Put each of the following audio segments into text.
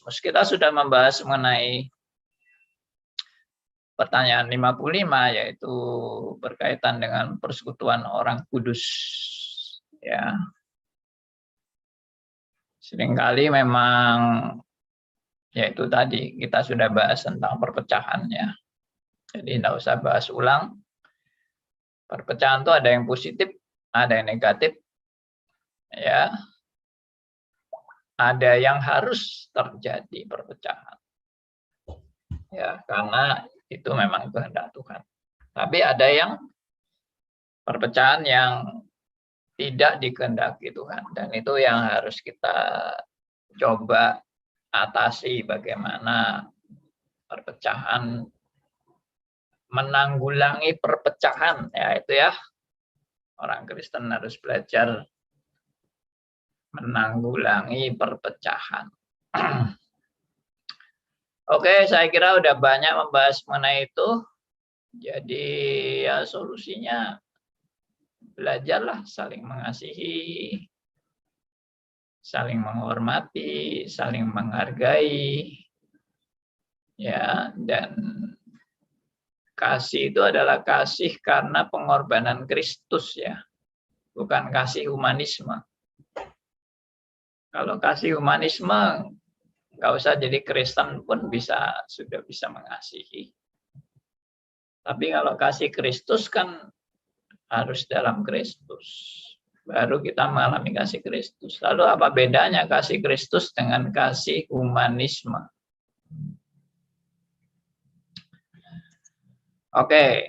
Kita sudah membahas mengenai pertanyaan 55, yaitu berkaitan dengan persekutuan orang kudus. Ya, seringkali memang yaitu tadi kita sudah bahas tentang perpecahannya. Jadi tidak usah bahas ulang. Perpecahan itu ada yang positif, ada yang negatif. Ya, ada yang harus terjadi perpecahan. Ya, karena itu memang kehendak Tuhan. Tapi ada yang perpecahan yang tidak dikehendaki Tuhan, dan itu yang harus kita coba atasi, bagaimana perpecahan, menanggulangi perpecahan, ya itu ya. Orang Kristen harus belajar menanggulangi perpecahan. Oke, saya kira udah banyak membahas mengenai itu. Jadi ya solusinya belajarlah saling mengasihi, saling menghormati, saling menghargai. Ya, dan kasih itu adalah kasih karena pengorbanan Kristus ya. Bukan kasih humanisme. Kalau kasih humanisme nggak usah jadi Kristen pun sudah bisa mengasihi. Tapi kalau kasih Kristus kan harus dalam Kristus. Baru kita mengalami kasih Kristus. Lalu apa bedanya kasih Kristus dengan kasih humanisme? Oke,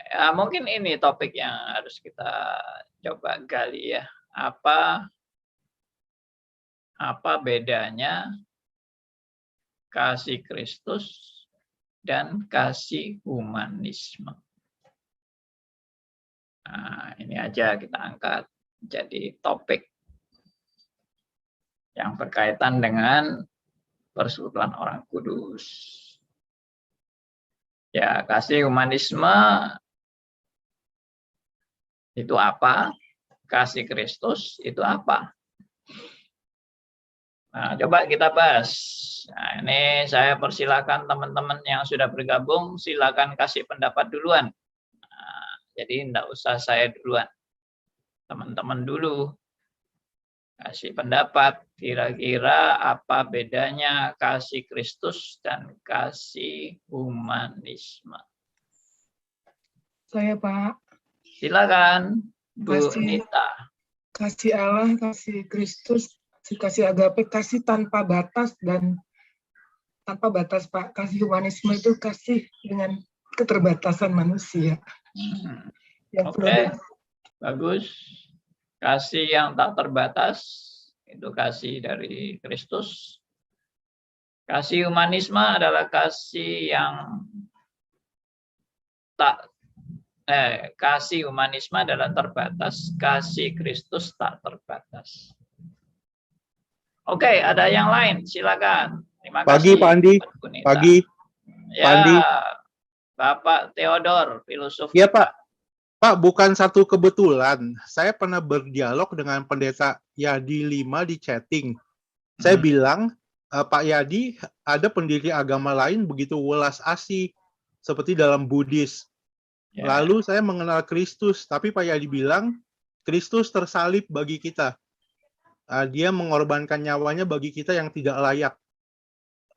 ya, mungkin ini topik yang harus kita coba gali ya. Apa bedanya kasih Kristus dan kasih humanisme? Nah, ini aja kita angkat jadi topik yang berkaitan dengan persekutuan orang kudus. Ya, kasih humanisme itu apa? Kasih Kristus itu apa? Nah, coba kita bahas. Nah, ini saya persilakan teman-teman yang sudah bergabung, silakan kasih pendapat duluan. Nah, jadi tidak usah saya duluan. Teman-teman dulu kasih pendapat, kira-kira apa bedanya kasih Kristus dan kasih humanisme. Saya, Pak. Silakan, Bu Nita. Kasih Allah, kasih Kristus, kasih agape, kasih tanpa batas dan tanpa batas, Pak. Kasih humanisme itu kasih dengan keterbatasan manusia. Oke, bagus. Kasih yang tak terbatas itu kasih dari Kristus. Kasih humanisme adalah kasih yang kasih humanisme adalah terbatas, kasih Kristus tak terbatas. Oke, ada yang lain, silakan. Terima kasih. Pagi, Pak Andi. Pagi. Ya, Pak Andi. Bapak Theodor, filosof. Ya, Pak. Pak, bukan satu kebetulan. Saya pernah berdialog dengan pendeta Yadi 5 di chatting. Saya bilang, Pak Yadi, ada pendiri agama lain begitu welas asih, seperti dalam Buddhis. Lalu saya mengenal Kristus, tapi Pak Yadi bilang, Kristus tersalib bagi kita. Dia mengorbankan nyawanya bagi kita yang tidak layak.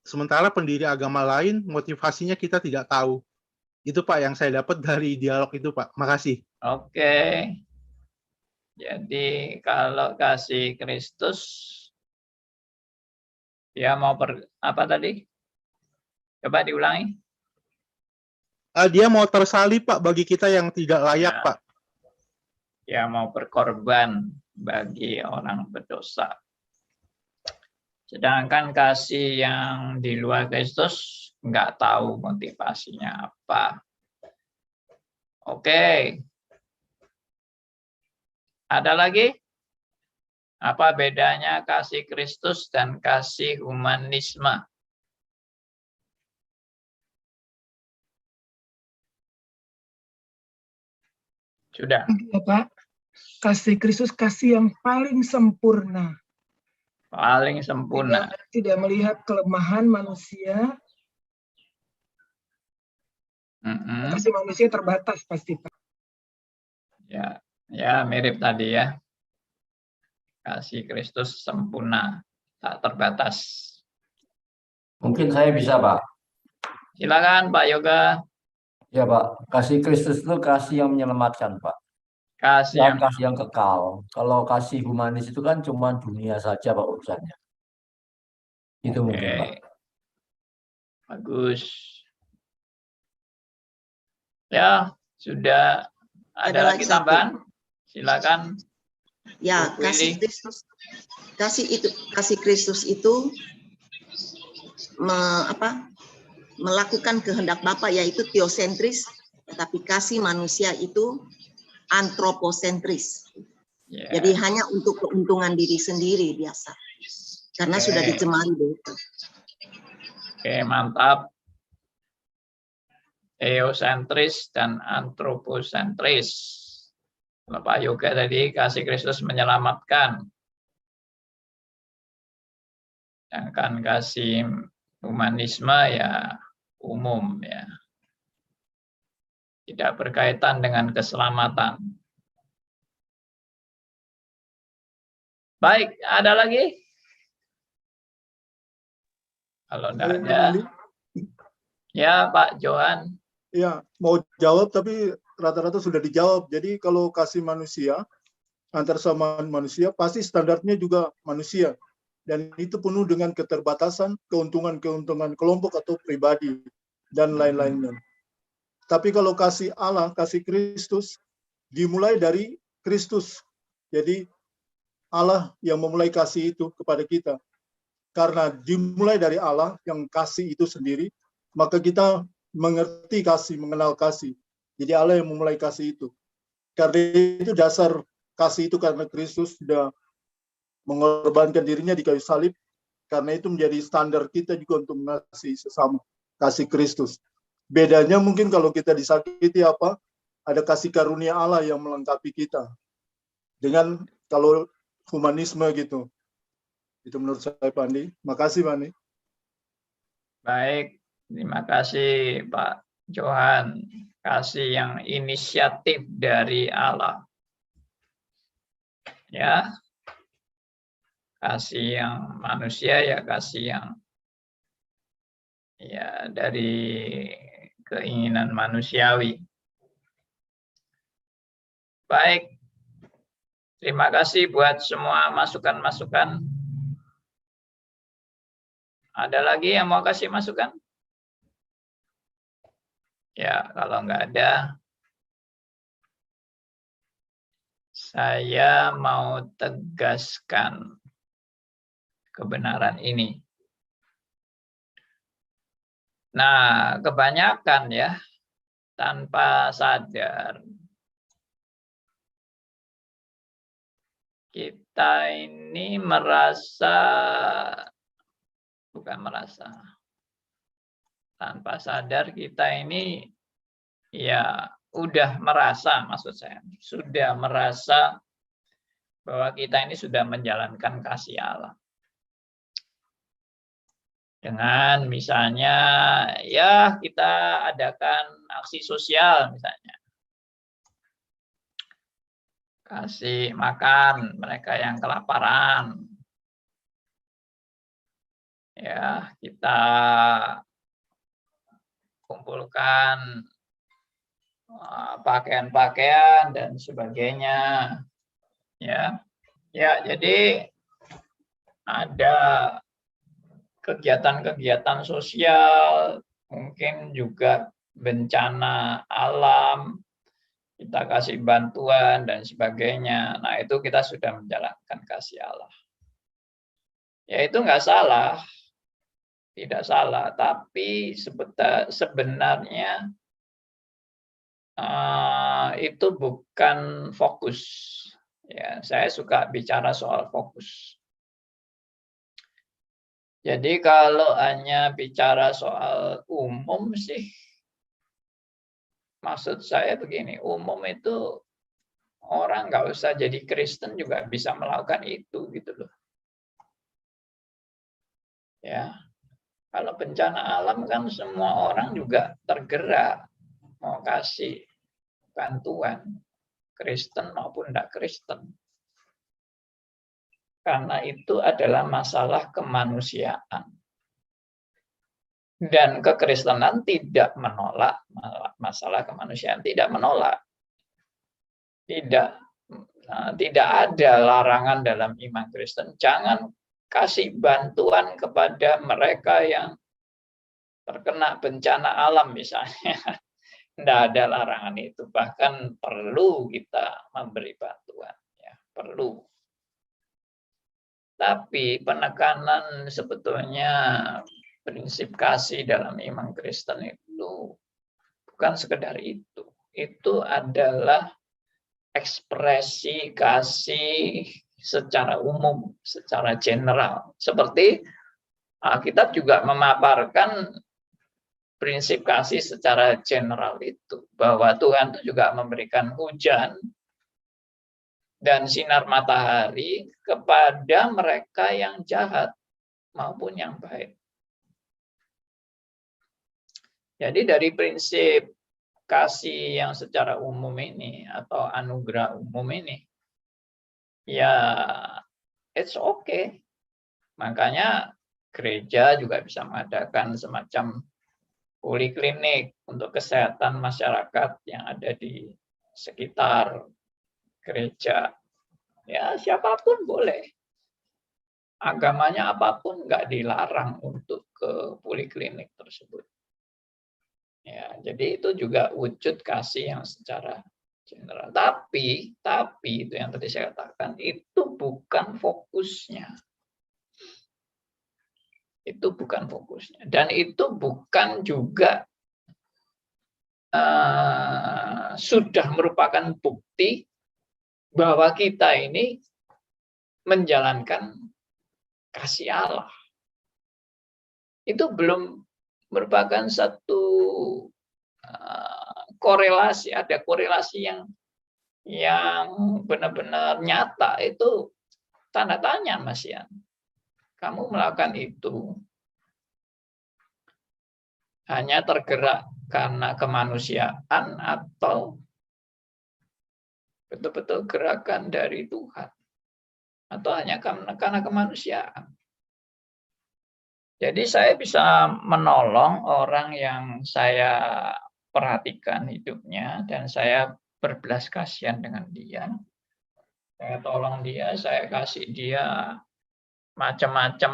Sementara pendiri agama lain, motivasinya kita tidak tahu. Itu Pak yang saya dapat dari dialog itu Pak. Makasih. Oke. Jadi kalau kasih Kristus, dia mau apa tadi? Coba diulangi. Dia mau tersalib Pak bagi kita yang tidak layak Pak. Dia mau berkorban bagi orang berdosa. Sedangkan kasih yang di luar Kristus nggak tahu motivasinya apa. Oke. Ada lagi? Apa bedanya kasih Kristus dan kasih humanisme? Sudah. Ya, Pak. Kasih Kristus kasih yang paling sempurna. paling sempurna. Tidak melihat kelemahan manusia. Kasih manusia terbatas pasti, Pak. Ya, mirip tadi ya. Kasih Kristus sempurna, tak terbatas. Mungkin saya bisa, Pak. Silakan Pak Yoga. Ya, Pak. Kasih Kristus itu kasih yang menyelamatkan, Pak. Kasih Kasih yang kekal. Kalau kasih humanis itu kan cuma dunia saja, Pak, urusannya. Itu mungkin, Pak. Bagus. Ya, sudah ada lagi tambahan? Silakan. Ya, kasih Kristus itu melakukan kehendak Bapa, yaitu teosentris, tetapi kasih manusia itu antroposentris. Jadi hanya untuk keuntungan diri sendiri biasa, karena sudah dicemari dosa. Oke, mantap. Teosentris dan antroposentris. Bapak Yoga tadi kasih Kristus menyelamatkan. Sedangkan kasih humanisme ya umum ya. Tidak berkaitan dengan keselamatan. Baik, ada lagi? Kalau tidak ada. Ya, Pak Johan. Ya, mau jawab tapi rata-rata sudah dijawab. Jadi kalau kasih manusia, antar sama manusia, pasti standarnya juga manusia. Dan itu penuh dengan keterbatasan, keuntungan-keuntungan kelompok atau pribadi, dan lain-lainnya. Tapi kalau kasih Allah, kasih Kristus, dimulai dari Kristus. Jadi Allah yang memulai kasih itu kepada kita. Karena dimulai dari Allah yang kasih itu sendiri, maka kita mengerti kasih, mengenal kasih. Jadi Allah yang memulai kasih itu. Karena itu dasar kasih itu, karena Kristus sudah mengorbankan dirinya di kayu salib. Karena itu menjadi standar kita juga untuk mengasihi sesama. Kasih Kristus. Bedanya mungkin kalau kita disakiti apa? Ada kasih karunia Allah yang melengkapi kita. Dengan kalau humanisme gitu. Itu menurut saya, Pak Andi. Makasih, Pak Andi. Baik, terima kasih Pak Johan. Kasih yang inisiatif dari Allah. Ya. Kasih yang manusia ya kasih yang ya dari keinginan manusiawi. Baik. Terima kasih buat semua masukan-masukan. Ada lagi yang mau kasih masukan? Ya, kalau nggak ada, saya mau tegaskan kebenaran ini. Nah, kebanyakan ya, tanpa sadar, kita ini tanpa sadar kita ini ya udah merasa, maksud saya, sudah merasa bahwa kita ini sudah menjalankan kasih Allah. Dengan misalnya ya kita adakan aksi sosial misalnya. Kasih makan mereka yang kelaparan. Ya, kita kumpulkan pakaian-pakaian dan sebagainya. Ya. Ya, jadi ada kegiatan-kegiatan sosial, mungkin juga bencana alam, kita kasih bantuan dan sebagainya. Nah, itu kita sudah menjalankan kasih Allah. Ya, itu nggak salah, tidak salah, tapi sebenarnya itu bukan fokus. Ya, saya suka bicara soal fokus. Jadi kalau hanya bicara soal umum sih, maksud saya begini, umum itu orang nggak usah jadi Kristen juga bisa melakukan itu gitu loh. Ya, kalau bencana alam kan semua orang juga tergerak mau kasih bantuan, Kristen maupun tidak Kristen. Karena itu adalah masalah kemanusiaan. Dan kekristenan tidak menolak masalah kemanusiaan, tidak menolak. Tidak ada larangan dalam iman Kristen. Jangan kasih bantuan kepada mereka yang terkena bencana alam misalnya. Tidak ada larangan itu. Bahkan perlu kita memberi bantuan. Ya, perlu. Tapi penekanan sebetulnya prinsip kasih dalam iman Kristen itu bukan sekedar itu. Itu adalah ekspresi kasih secara umum, secara general. Seperti Alkitab juga memaparkan prinsip kasih secara general itu. Bahwa Tuhan itu juga memberikan hujan dan sinar matahari kepada mereka yang jahat maupun yang baik. Jadi dari prinsip kasih yang secara umum ini atau anugerah umum ini, ya it's okay. Makanya gereja juga bisa mengadakan semacam poliklinik untuk kesehatan masyarakat yang ada di sekitar gereja. Ya siapapun boleh. Agamanya apapun nggak dilarang untuk ke poliklinik tersebut. Ya, jadi itu juga wujud kasih yang secara general. Tapi itu yang tadi saya katakan, itu bukan fokusnya. Itu bukan fokusnya. Dan itu bukan juga sudah merupakan bukti bahwa kita ini menjalankan kasih Allah. Itu belum merupakan satu korelasi, ada korelasi yang benar-benar nyata. Itu tanda tanya, Mas Yan. Kamu melakukan itu hanya tergerak karena kemanusiaan atau betul-betul gerakan dari Tuhan, atau hanya karena kemanusiaan. Jadi saya bisa menolong orang yang saya perhatikan hidupnya dan saya berbelas kasihan dengan dia. Saya tolong dia, saya kasih dia macam-macam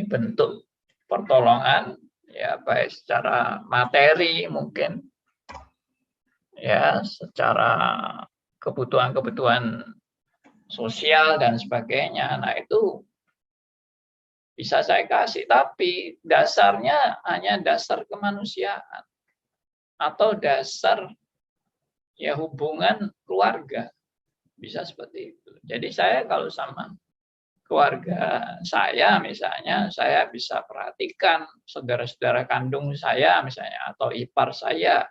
bentuk pertolongan, ya baik secara materi mungkin, ya secara kebutuhan-kebutuhan sosial dan sebagainya. Nah itu bisa saya kasih, tapi dasarnya hanya dasar kemanusiaan atau dasar ya hubungan keluarga, bisa seperti itu. Jadi saya kalau sama keluarga saya misalnya, saya bisa perhatikan saudara-saudara kandung saya misalnya atau ipar saya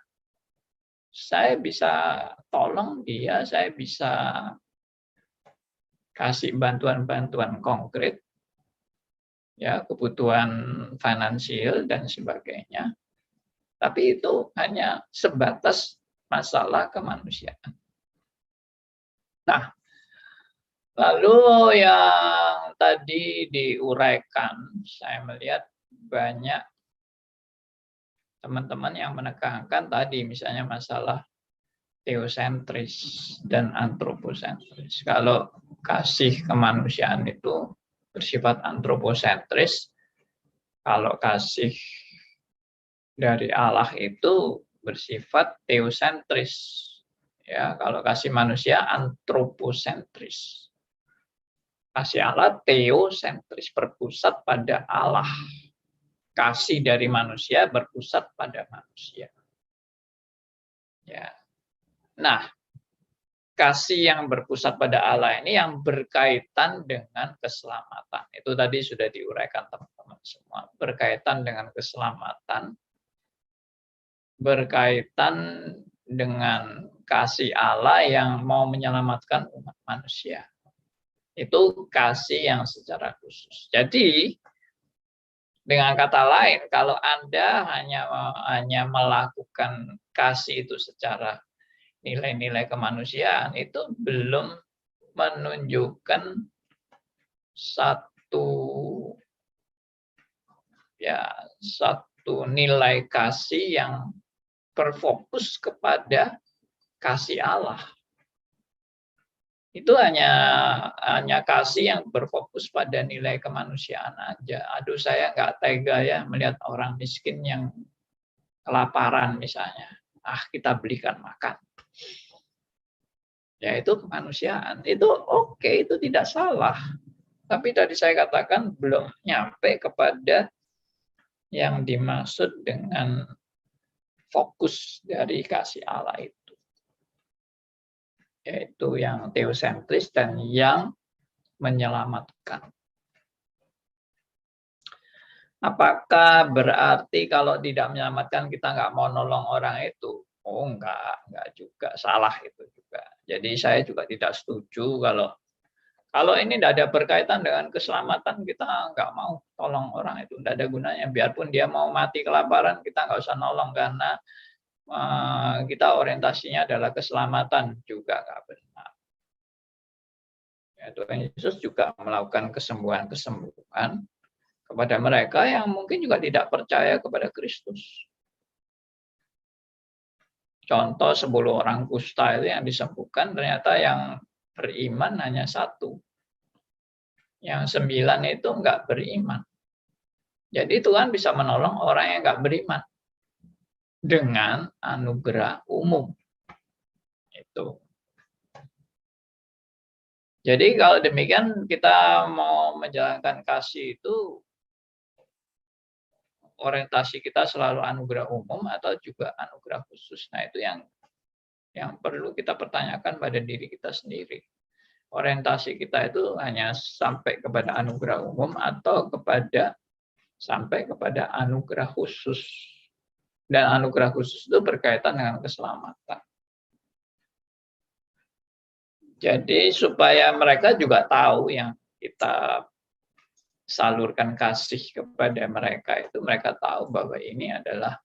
bisa tolong dia, saya bisa kasih bantuan-bantuan konkret, ya kebutuhan finansial dan sebagainya. Tapi itu hanya sebatas masalah kemanusiaan. Nah, lalu yang tadi diuraikan, saya melihat banyak teman-teman yang menekankan tadi misalnya masalah teosentris dan antroposentris. Kalau kasih kemanusiaan itu bersifat antroposentris, kalau kasih dari Allah itu bersifat teosentris. Ya, kalau kasih manusia antroposentris. Kasih Allah teosentris, berpusat pada Allah. Kasih dari manusia berpusat pada manusia. Ya. Nah, kasih yang berpusat pada Allah ini yang berkaitan dengan keselamatan. Itu tadi sudah diuraikan teman-teman semua. Berkaitan dengan keselamatan, berkaitan dengan kasih Allah yang mau menyelamatkan umat manusia. Itu kasih yang secara khusus. Jadi dengan kata lain, kalau Anda hanya melakukan kasih itu secara nilai-nilai kemanusiaan, itu belum menunjukkan satu nilai kasih yang berfokus kepada kasih Allah. Itu hanya kasih yang berfokus pada nilai kemanusiaan aja. Aduh, saya nggak tega ya melihat orang miskin yang kelaparan misalnya. Kita belikan makan. Ya itu kemanusiaan. Itu oke, itu tidak salah. Tapi tadi saya katakan belum nyampe kepada yang dimaksud dengan fokus dari kasih Allah itu. Yaitu yang teosentris dan yang menyelamatkan. Apakah berarti kalau tidak menyelamatkan kita nggak mau nolong orang itu? Oh enggak juga, salah itu juga. Jadi saya juga tidak setuju kalau ini tidak ada berkaitan dengan keselamatan, kita nggak mau tolong orang itu, tidak ada gunanya. Biarpun dia mau mati kelaparan, kita nggak usah nolong karena kita orientasinya adalah keselamatan, juga nggak benar. Tuhan Yesus juga melakukan kesembuhan-kesembuhan kepada mereka yang mungkin juga tidak percaya kepada Kristus. Contoh 10 orang kusta itu yang disembuhkan, ternyata yang beriman hanya 1. Yang 9 itu nggak beriman. Jadi Tuhan bisa menolong orang yang nggak beriman dengan anugerah umum. Itu. Jadi kalau demikian kita mau menjalankan kasih itu orientasi kita selalu anugerah umum atau juga anugerah khusus. Nah, itu yang perlu kita pertanyakan pada diri kita sendiri. Orientasi kita itu hanya sampai kepada anugerah umum atau sampai kepada anugerah khusus. Dan anugerah khusus itu berkaitan dengan keselamatan. Jadi supaya mereka juga tahu yang kita salurkan kasih kepada mereka itu, mereka tahu bahwa ini adalah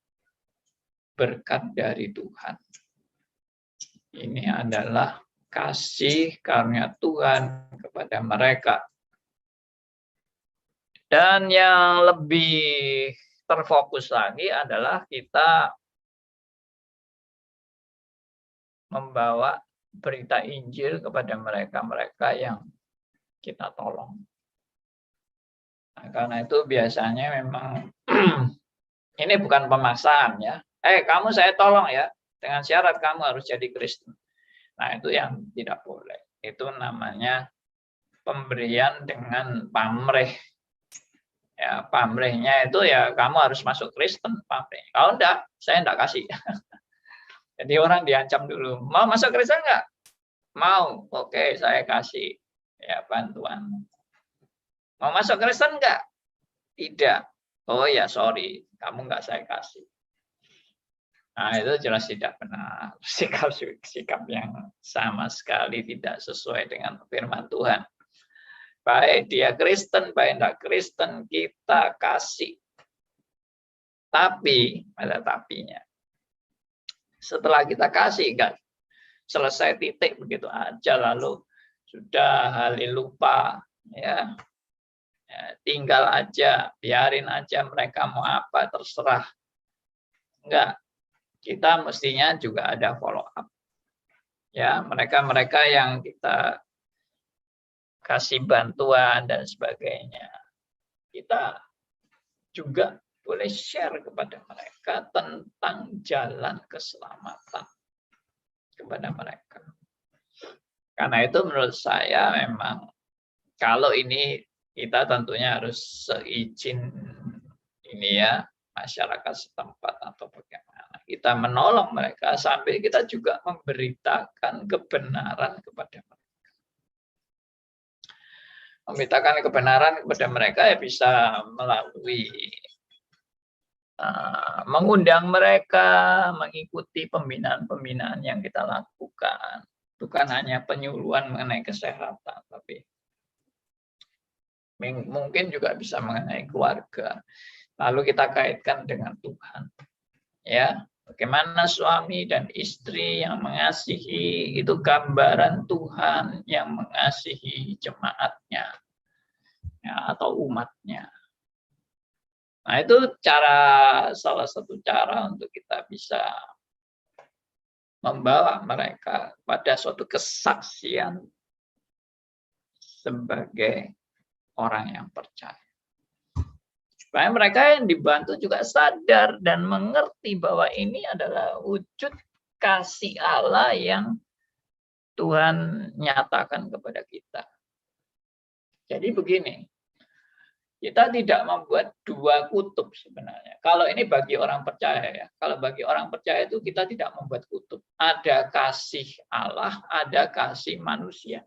berkat dari Tuhan. Ini adalah kasih karunia Tuhan kepada mereka. Dan yang lebih terfokus lagi adalah kita membawa berita Injil kepada mereka-mereka yang kita tolong. Nah, karena itu biasanya memang ini bukan pemaksaan ya. Kamu saya tolong ya, dengan syarat kamu harus jadi Kristen. Nah, itu yang tidak boleh. Itu namanya pemberian dengan pamrih. Ya, pamrihnya itu ya kamu harus masuk Kristen, pamrih. Kalau enggak, saya enggak kasih. Jadi orang diancam dulu, mau masuk Kristen enggak? Mau, oke, saya kasih ya bantuan. Mau masuk Kristen enggak? Tidak. Oh ya, sorry, kamu enggak saya kasih. Nah, itu jelas tidak benar. Sikap yang sama sekali tidak sesuai dengan firman Tuhan. Baik dia Kristen, baik tidak Kristen, kita kasih. Tapi, ada tapinya. Setelah kita kasih, enggak selesai titik begitu aja, lalu sudah halilupa, ya. Tinggal aja, biarin aja mereka mau apa, terserah. Enggak, kita mestinya juga ada follow up. Ya, mereka-mereka yang kita kasih bantuan dan sebagainya, kita juga boleh share kepada mereka tentang jalan keselamatan kepada mereka. Karena itu menurut saya memang kalau ini kita tentunya harus seizin ini ya masyarakat setempat atau bagaimana kita menolong mereka sambil kita juga memberitakan kebenaran kepada mereka. Memberitakan kebenaran kepada mereka ya bisa melalui mengundang mereka mengikuti pembinaan-pembinaan yang kita lakukan. Bukan hanya penyuluhan mengenai kesehatan, tapi Mungkin juga bisa mengenai keluarga. Lalu kita kaitkan dengan Tuhan. Ya, bagaimana suami dan istri yang mengasihi itu gambaran Tuhan yang mengasihi jemaatnya, ya, atau umatnya. Nah, itu salah satu cara untuk kita bisa membawa mereka pada suatu kesaksian sebagai orang yang percaya. Supaya mereka yang dibantu juga sadar dan mengerti bahwa ini adalah wujud kasih Allah yang Tuhan nyatakan kepada kita. Jadi begini, kita tidak membuat dua kutub sebenarnya. Kalau ini bagi orang percaya ya, kalau bagi orang percaya itu kita tidak membuat kutub. Ada kasih Allah, ada kasih manusia.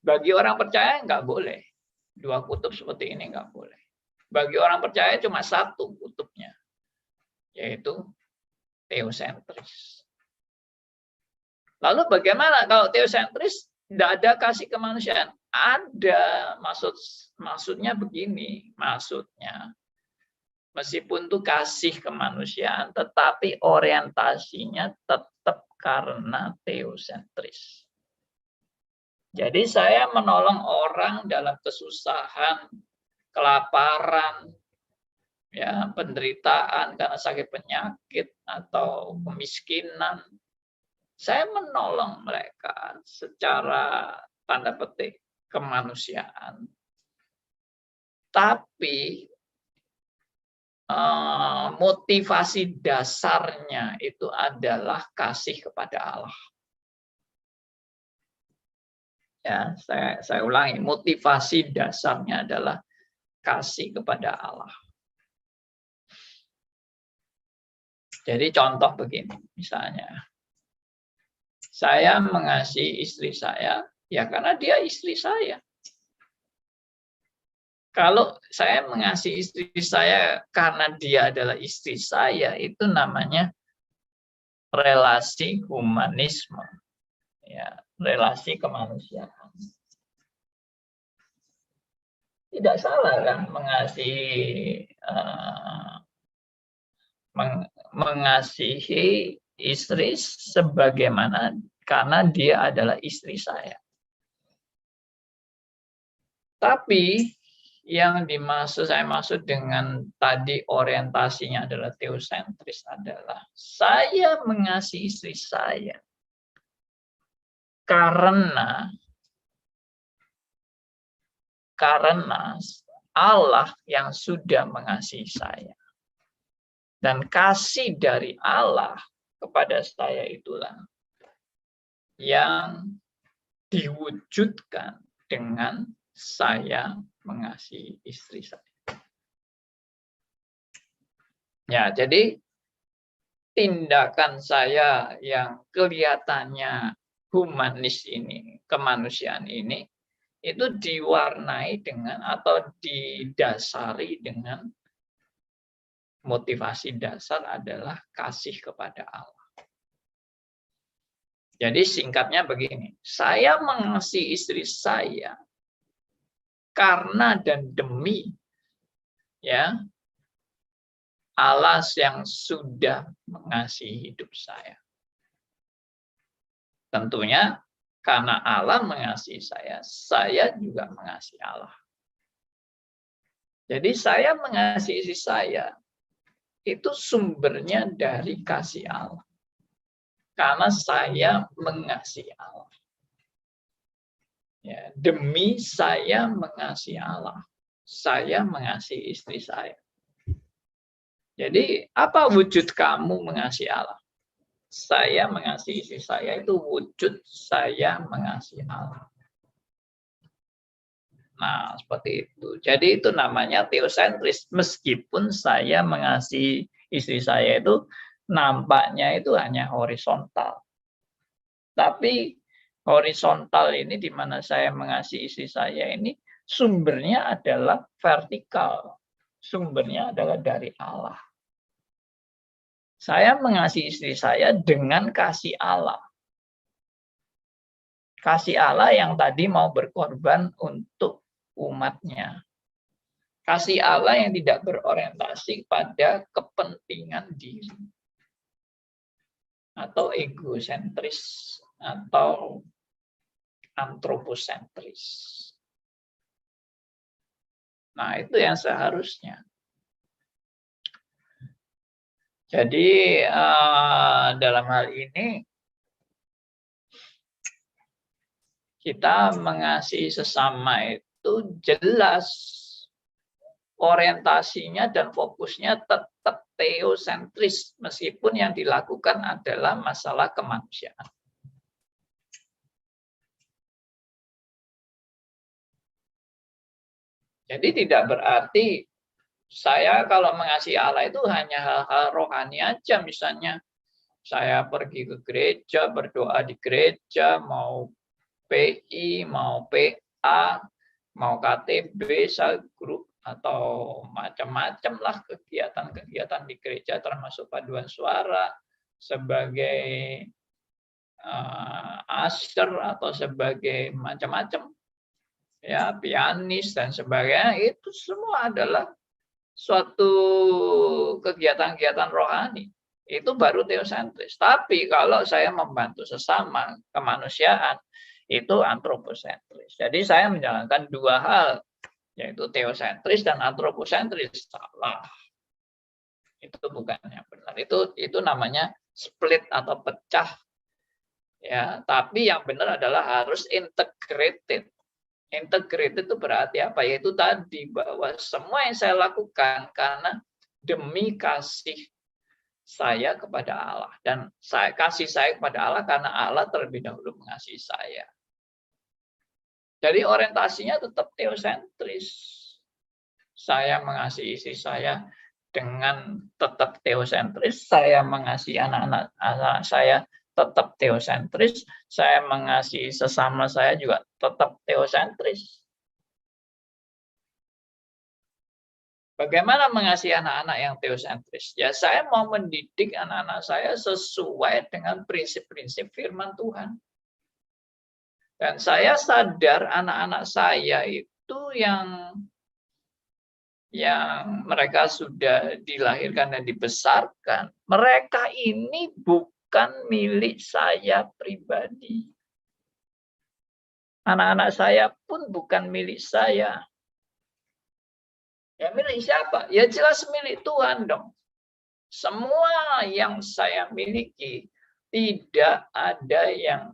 Bagi orang percaya nggak boleh. Dua kutub seperti ini nggak boleh. Bagi orang percaya cuma satu kutubnya, yaitu teosentris. Lalu bagaimana kalau teosentris tidak ada kasih kemanusiaan? Ada, maksudnya begini, maksudnya meskipun itu kasih kemanusiaan, tetapi orientasinya tetap karena teosentris. Jadi saya menolong orang dalam kesusahan, kelaparan, ya, penderitaan karena sakit penyakit atau kemiskinan. Saya menolong mereka secara tanda petik kemanusiaan. Tapi motivasi dasarnya itu adalah kasih kepada Allah. Ya, saya ulangi, motivasi dasarnya adalah kasih kepada Allah. Jadi contoh begini, misalnya, saya mengasihi istri saya, ya karena dia istri saya. Kalau saya mengasihi istri saya karena dia adalah istri saya, itu namanya relasi humanisme. Ya, relasi kemanusiaan. Tidak salah kan mengasihi istri sebagaimana karena dia adalah istri saya. Tapi yang saya maksud dengan tadi orientasinya adalah teosentris adalah saya mengasihi istri saya karena Allah yang sudah mengasihi saya. Dan kasih dari Allah kepada saya itulah yang diwujudkan dengan saya mengasihi istri saya. Ya, jadi tindakan saya yang kelihatannya humanis ini, kemanusiaan ini, itu diwarnai dengan atau didasari dengan motivasi dasar adalah kasih kepada Allah. Jadi singkatnya begini, saya mengasihi istri saya karena dan demi ya Allah yang sudah mengasihi hidup saya. Tentunya karena Allah mengasihi saya juga mengasihi Allah. Jadi saya mengasihi istri saya itu sumbernya dari kasih Allah. Karena saya mengasihi Allah. Ya, demi saya mengasihi Allah, saya mengasihi istri saya. Jadi apa wujud kamu mengasihi Allah? Saya mengasihi istri saya itu wujud saya mengasihi Allah. Nah, seperti itu. Jadi itu namanya teosentris. Meskipun saya mengasihi istri saya itu nampaknya itu hanya horizontal. Tapi horizontal ini di mana saya mengasihi istri saya ini sumbernya adalah vertikal. Sumbernya adalah dari Allah. Saya mengasihi istri saya dengan kasih Allah. Kasih Allah yang tadi mau berkorban untuk umatnya. Kasih Allah yang tidak berorientasi pada kepentingan diri. Atau egosentris. Atau antroposentris. Nah, itu yang seharusnya. Jadi dalam hal ini kita mengasihi sesama itu jelas orientasinya dan fokusnya tetap teosentris meskipun yang dilakukan adalah masalah kemanusiaan. Jadi tidak berarti saya kalau mengasihi Allah itu hanya hal-hal rohani aja, misalnya saya pergi ke gereja, berdoa di gereja, mau PI, mau PA, mau KTB, grup atau macam-macam lah kegiatan-kegiatan di gereja termasuk paduan suara sebagai usher atau sebagai macam-macam ya, pianis dan sebagainya, itu semua adalah suatu kegiatan-kegiatan rohani. Itu baru teosentris. Tapi kalau saya membantu sesama kemanusiaan, itu antroposentris. Jadi saya menjalankan dua hal, yaitu teosentris dan antroposentris. Salah. Itu bukan yang benar. Itu namanya split atau pecah. Ya, tapi yang benar adalah harus integrated. Integrated itu berarti apa? Yaitu tadi bahwa semua yang saya lakukan karena demi kasih saya kepada Allah, dan kasih saya kepada Allah karena Allah terlebih dahulu mengasihi saya. Jadi orientasinya tetap teosentris. Saya mengasihi istri saya dengan tetap teosentris, saya mengasihi anak-anak saya tetap teosentris, saya mengasihi sesama saya juga tetap teosentris. Bagaimana mengasihi anak-anak yang teosentris? Ya, saya mau mendidik anak-anak saya sesuai dengan prinsip-prinsip firman Tuhan. Dan saya sadar anak-anak saya itu yang mereka sudah dilahirkan dan dibesarkan, mereka ini bukan milik saya pribadi. Anak-anak saya pun bukan milik saya. Ya, milik siapa? Ya jelas milik Tuhan dong. Semua yang saya miliki tidak ada yang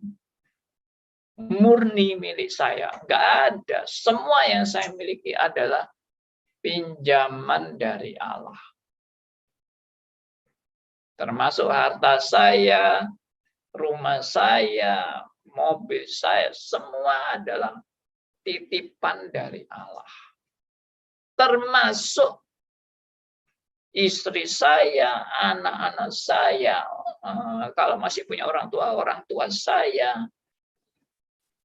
murni milik saya. Nggak ada. Semua yang saya miliki adalah pinjaman dari Allah. Termasuk harta saya, rumah saya, mobil saya, semua adalah titipan dari Allah. Termasuk istri saya, anak-anak saya, kalau masih punya orang tua saya,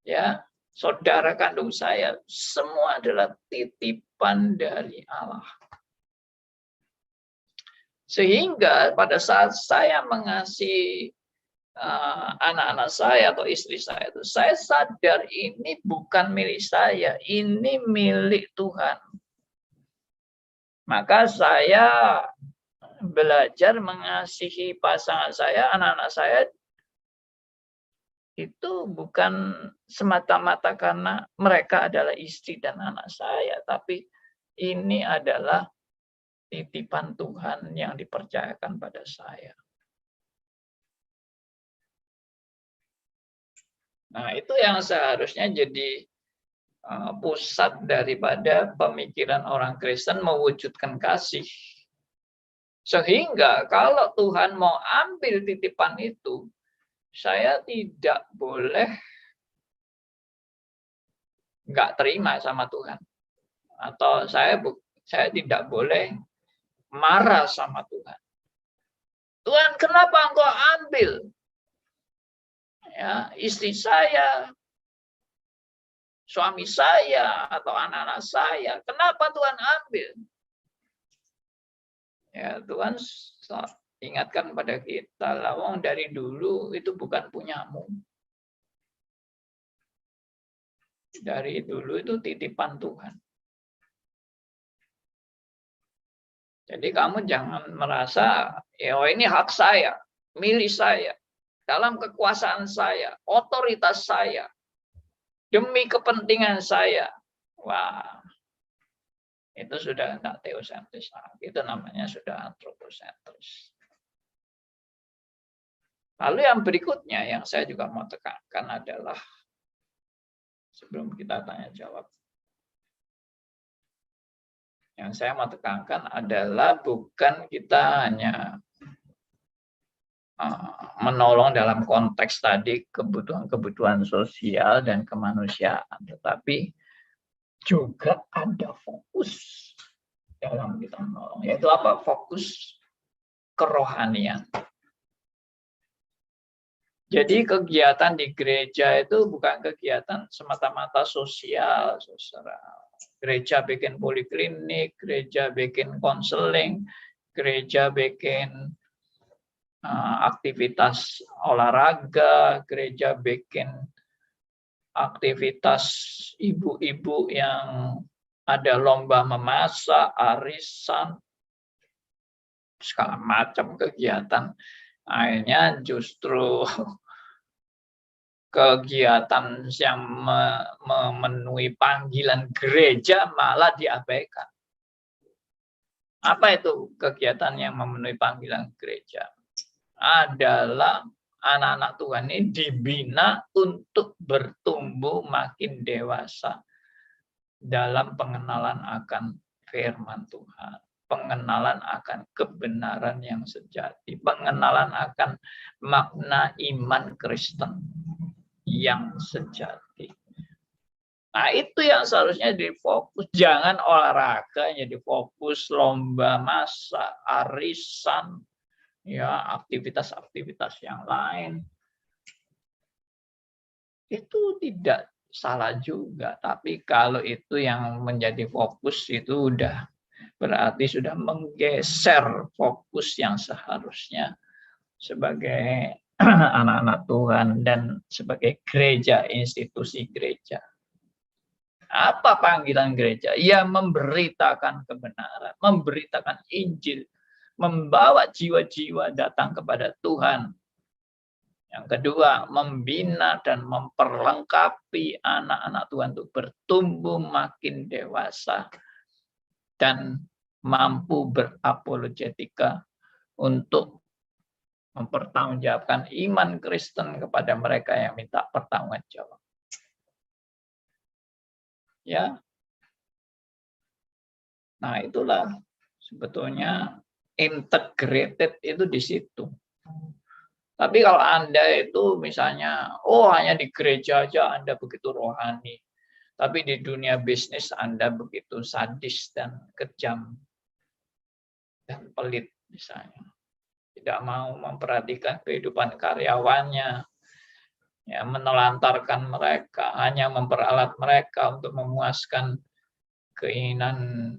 ya, saudara kandung saya, semua adalah titipan dari Allah. Sehingga pada saat saya mengasihi anak-anak saya atau istri saya, saya sadar ini bukan milik saya, ini milik Tuhan. Maka saya belajar mengasihi pasangan saya, anak-anak saya, itu bukan semata-mata karena mereka adalah istri dan anak saya, tapi ini adalah titipan Tuhan yang dipercayakan pada saya. Nah, itu yang seharusnya jadi pusat daripada pemikiran orang Kristen mewujudkan kasih. Sehingga kalau Tuhan mau ambil titipan itu, saya tidak boleh nggak terima sama Tuhan. Atau saya tidak boleh marah sama Tuhan. Tuhan, kenapa engkau ambil ya, istri saya, suami saya, atau anak-anak saya? Kenapa Tuhan ambil? Ya, Tuhan ingatkan pada kita, lawang dari dulu itu bukan punyamu. dari dulu itu titipan Tuhan. Jadi kamu jangan merasa, ya oh, ini hak saya, milik saya, dalam kekuasaan saya, otoritas saya, demi kepentingan saya. Wah, itu sudah tidak teosentris. Itu namanya sudah antroposentris. Lalu yang berikutnya yang saya juga mau tekankan adalah, sebelum kita tanya jawab, yang saya mau tekankan adalah bukan kita hanya menolong dalam konteks tadi kebutuhan-kebutuhan sosial dan kemanusiaan, tetapi juga ada fokus dalam kita menolong, yaitu apa? Fokus kerohanian. Jadi kegiatan di gereja itu bukan kegiatan semata-mata sosial, saudara. Gereja bikin poliklinik, gereja bikin konseling, gereja bikin aktivitas olahraga, gereja bikin aktivitas ibu-ibu yang ada lomba memasak, arisan, segala macam kegiatan. Akhirnya justru kegiatan yang memenuhi panggilan gereja malah diabaikan. Apa itu kegiatan yang memenuhi panggilan gereja? Adalah anak-anak Tuhan ini dibina untuk bertumbuh makin dewasa dalam pengenalan akan firman Tuhan, pengenalan akan kebenaran yang sejati, pengenalan akan makna iman Kristen yang sejati. Nah, itu yang seharusnya difokus. Jangan olahraga jadi fokus, lomba masak, arisan, ya aktivitas-aktivitas yang lain. Itu tidak salah juga, tapi kalau itu yang menjadi fokus itu udah berarti sudah menggeser fokus yang seharusnya sebagai anak-anak Tuhan dan sebagai gereja, institusi gereja. Apa panggilan gereja? Ya memberitakan kebenaran, memberitakan Injil, membawa jiwa-jiwa datang kepada Tuhan. Yang kedua, membina dan memperlengkapi anak-anak Tuhan untuk bertumbuh makin dewasa dan mampu berapologetika untuk mempertanggungjawabkan iman Kristen kepada mereka yang minta pertanggungjawab. Ya. Nah, itulah sebetulnya integrated itu di situ. Tapi kalau Anda itu misalnya, oh hanya di gereja aja Anda begitu rohani, tapi di dunia bisnis Anda begitu sadis dan kejam dan pelit misalnya. Tidak mau memperhatikan kehidupan karyawannya, ya, menelantarkan mereka, hanya memperalat mereka untuk memuaskan keinginan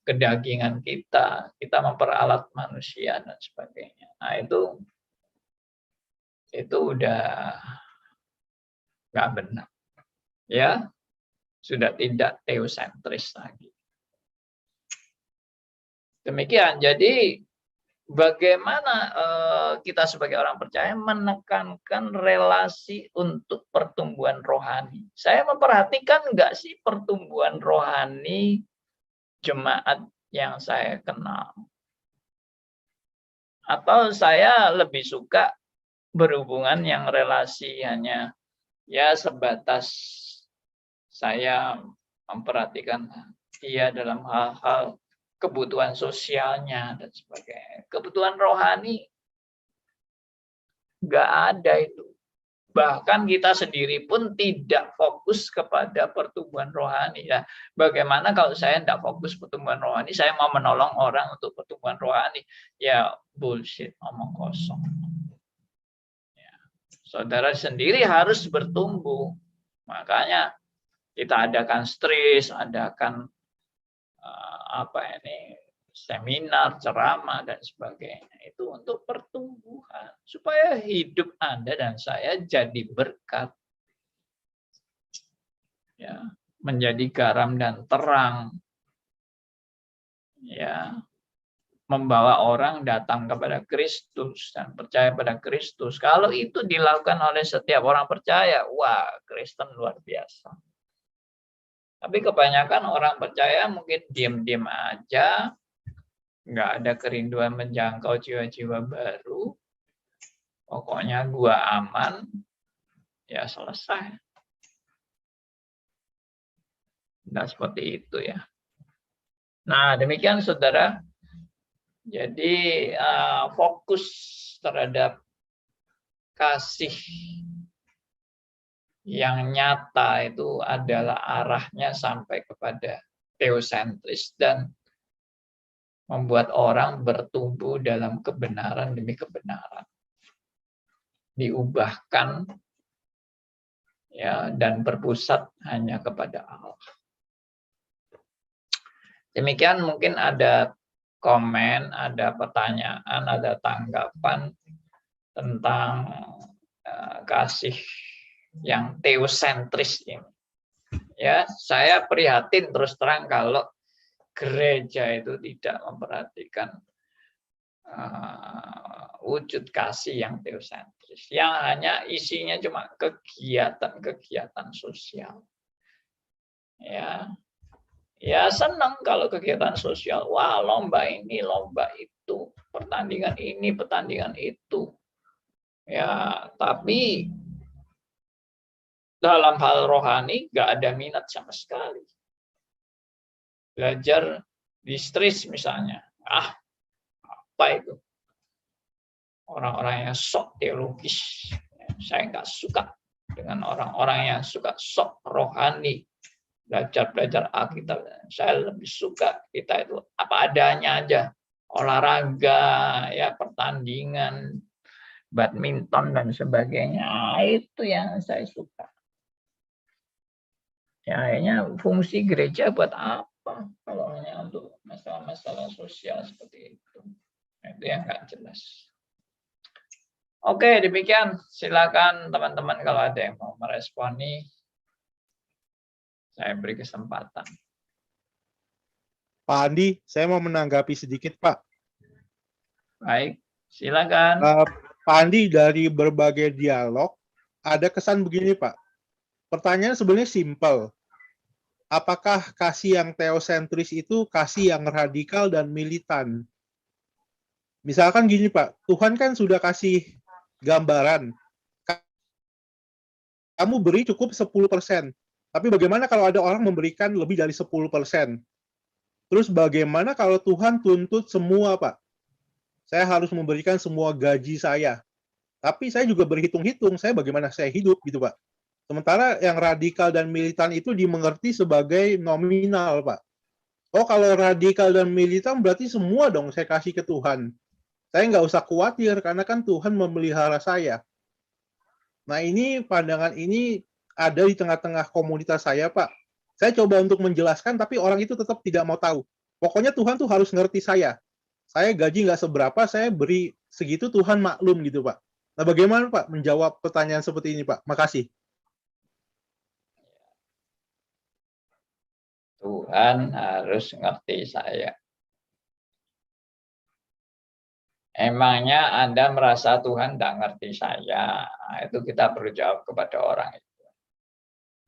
kedagingan kita memperalat manusia dan sebagainya. Nah, itu udah nggak benar, ya, sudah tidak teosentris lagi. Demikian, jadi bagaimana kita sebagai orang percaya menekankan relasi untuk pertumbuhan rohani. Saya memperhatikan nggak sih pertumbuhan rohani jemaat yang saya kenal. Atau saya lebih suka berhubungan yang relasi hanya ya sebatas saya memperhatikan dia dalam hal-hal kebutuhan sosialnya dan sebagainya. Kebutuhan rohani nggak ada itu. Bahkan kita sendiri pun tidak fokus kepada pertumbuhan rohani. Ya, bagaimana kalau saya tidak fokus pertumbuhan rohani, saya mau menolong orang untuk pertumbuhan rohani? Ya bullshit, omong kosong. Ya, saudara sendiri harus bertumbuh. Makanya kita adakan stres, adakan seminar, ceramah dan sebagainya, itu untuk pertumbuhan supaya hidup Anda dan saya jadi berkat. ya, menjadi garam dan terang, ya, membawa orang datang kepada Kristus dan percaya pada Kristus. Kalau itu dilakukan oleh setiap orang percaya, wah, Kristen luar biasa. Tapi kebanyakan orang percaya mungkin diam-diam aja, nggak ada kerinduan menjangkau jiwa-jiwa baru. Pokoknya gua aman, ya selesai. Nggak seperti itu ya. Nah, demikian saudara. Jadi fokus terhadap kasih yang nyata itu adalah arahnya sampai kepada teosentris dan membuat orang bertumbuh dalam kebenaran demi kebenaran. Diubahkan ya dan berpusat hanya kepada Allah. Demikian mungkin ada komen, ada pertanyaan, ada tanggapan tentang kasih yang teosentris ini. Ya, saya prihatin terus terang kalau gereja itu tidak memperhatikan wujud kasih yang teosentris, yang hanya isinya cuma kegiatan-kegiatan sosial. Ya senang kalau kegiatan sosial, wah lomba ini, lomba itu, pertandingan ini, pertandingan itu. Ya, tapi dalam hal rohani nggak ada minat sama sekali. Belajar distris misalnya, apa itu? Orang-orang yang sok teologis, saya nggak suka dengan orang-orang yang suka sok rohani. Belajar Alkitab. Saya lebih suka kita itu apa adanya aja. Olahraga, ya pertandingan, badminton dan sebagainya. Itu yang saya suka. Ya, akhirnya fungsi gereja buat apa? Kalau hanya untuk masalah-masalah sosial seperti itu. Itu yang nggak jelas. Oke, demikian. Silakan teman-teman kalau ada yang mau meresponi. Saya beri kesempatan. Pak Andi, saya mau menanggapi sedikit, Pak. Baik, silakan. Pak Andi, dari berbagai dialog, ada kesan begini, Pak. Pertanyaan sebenarnya simpel. Apakah kasih yang teosentris itu kasih yang radikal dan militan? Misalkan gini, Pak. Tuhan kan sudah kasih gambaran. Kamu beri cukup 10%. Tapi bagaimana kalau ada orang memberikan lebih dari 10%? Terus bagaimana kalau Tuhan tuntut semua, Pak? Saya harus memberikan semua gaji saya. Tapi saya juga berhitung-hitung, saya bagaimana saya hidup, gitu, Pak. Sementara yang radikal dan militan itu dimengerti sebagai nominal, Pak. Oh, kalau radikal dan militan berarti semua dong saya kasih ke Tuhan. Saya nggak usah khawatir, karena kan Tuhan memelihara saya. Nah, ini pandangan ini ada di tengah-tengah komunitas saya, Pak. Saya coba untuk menjelaskan, tapi orang itu tetap tidak mau tahu. Pokoknya Tuhan tuh harus ngerti saya. Saya gaji nggak seberapa, saya beri segitu, Tuhan maklum gitu, Pak. Nah, bagaimana, Pak, menjawab pertanyaan seperti ini, Pak? Makasih. Tuhan harus ngerti saya. Emangnya Anda merasa Tuhan tidak ngerti saya? Nah, itu kita perlu jawab kepada orang itu.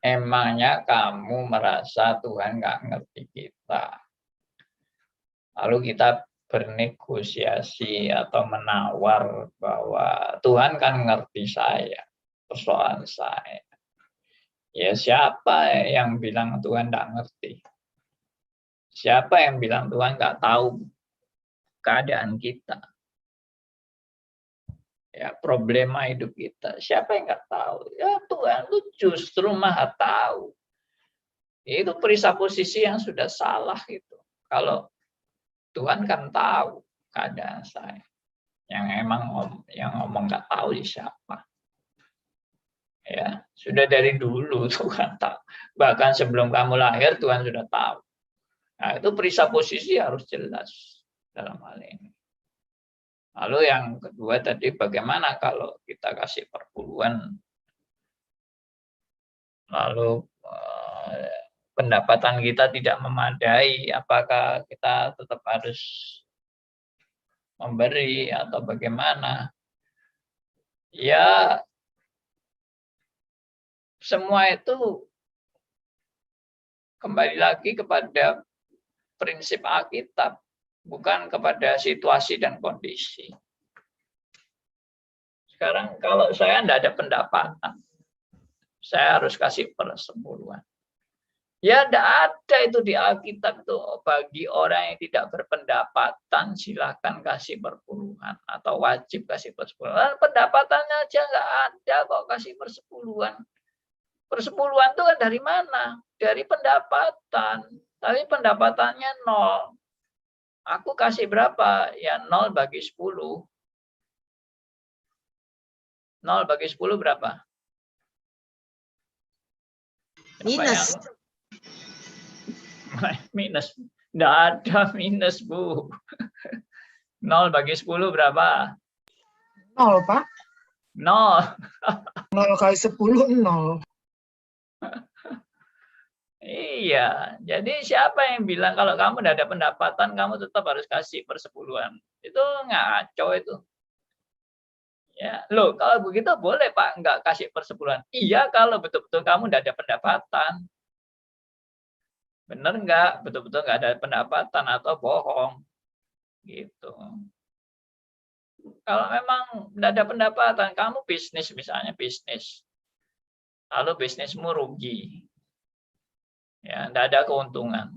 Emangnya kamu merasa Tuhan nggak ngerti kita? Lalu kita bernegosiasi atau menawar bahwa Tuhan kan ngerti saya, persoalan saya. Ya siapa yang bilang Tuhan nggak ngerti? Siapa yang bilang Tuhan nggak tahu keadaan kita? Ya, problema hidup kita. Siapa yang nggak tahu? Ya Tuhan itu justru maha tahu. Itu presupposisi yang sudah salah itu. Kalau Tuhan kan tahu keadaan saya. Yang emang yang ngomong nggak tahu siapa. Ya, sudah dari dulu Tuhan tahu. Bahkan sebelum kamu lahir Tuhan sudah tahu. Nah, itu presupposisi harus jelas dalam hal ini. Lalu yang kedua tadi, bagaimana kalau kita kasih perpuluhan lalu pendapatan kita tidak memadai, apakah kita tetap harus memberi atau bagaimana? Ya, semua itu kembali lagi kepada prinsip Alkitab, bukan kepada situasi dan kondisi. Sekarang kalau saya tidak ada pendapatan, saya harus kasih persepuluhan. Ya, tidak ada itu di Alkitab itu. Bagi orang yang tidak berpendapatan, silahkan kasih perpuluhan atau wajib kasih persepuluhan. Pendapatannya aja nggak ada kok kasih persepuluhan. Persepuluhan itu kan dari mana? Dari pendapatan. Tapi pendapatannya 0. Aku kasih berapa? Ya 0 bagi 10. 0 bagi 10 berapa? Minus. Minus. Tidak ada minus, Bu. 0 bagi 10 berapa? 0, Pak. 0. 0 kali 10, 0. Iya, jadi siapa yang bilang kalau kamu tidak ada pendapatan, kamu tetap harus kasih persepuluhan? Itu ngaco itu. Ya, loh, kalau begitu boleh Pak nggak kasih persepuluhan? Iya, kalau betul-betul kamu tidak ada pendapatan. Bener nggak? Betul-betul nggak ada pendapatan atau bohong? Gitu. Kalau memang tidak ada pendapatan, kamu bisnis misalnya bisnis, lalu bisnismu rugi, ya, tidak ada keuntungan,